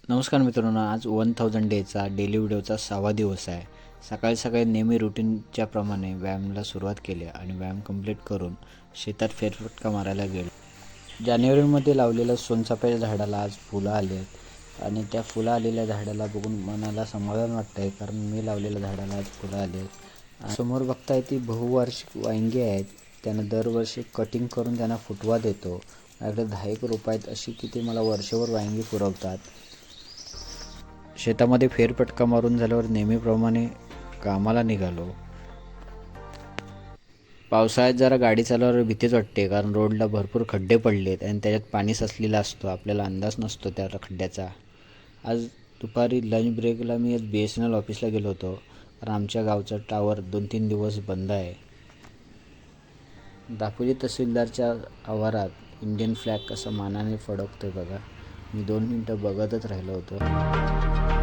नमस्कार मित्रांनो, आज 1000 डेचा डेली व्हिडिओचा 6वा दिवस आहे. सकाळी सकाळी नेहमी रुटीनच्या प्रमाणे व्यायामाला सुरुवात केली आणि व्यायाम कंप्लीट करून शेतात फेरफटका मारायला गेलो. जानेवारीमध्ये लावलेल्या सोनचाफ्याच्या झाडाला आज फुलं आली आहेत आणि त्या फुलं आलेल्या झाडाला बघून मनाला समाधान वाटतं आहे, कारण मी लावलेल्या झाडाला आज फुलं आली आहेत. समोर बघताय ती बहुवार्षिक वांगी आहेत. त्यानं दरवर्षी कटिंग करून त्यांना फुटवा देतो. माझ्याकडे 10 रोपं आहेत अशी की ते मला वर्षभर वांगी पुरवतात. शेतामध्ये फेरफटका मारून झाल्यावर नेहमीप्रमाणे कामाला निघालो. पावसाळ्यात जरा गाडी चालवायला भीतीच वाटते, कारण रोडला भरपूर खड्डे पडलेत आणि त्याच्यात पाणी साचलेला असतो. आपल्याला अंदाज नसतो त्या खड्ड्याचा. आज दुपारी लंच ब्रेकला मी BSNL ऑफिसला गेलो होतो, कारण आमच्या गावचा टावर 2-3 दिवस बंद आहे. दापोली तहसीलदारच्या आवारात इंडियन फ्लॅग कसा मानाने फडकतोय बघा. मी 2 मिनटं बघतच राहिलो होतो.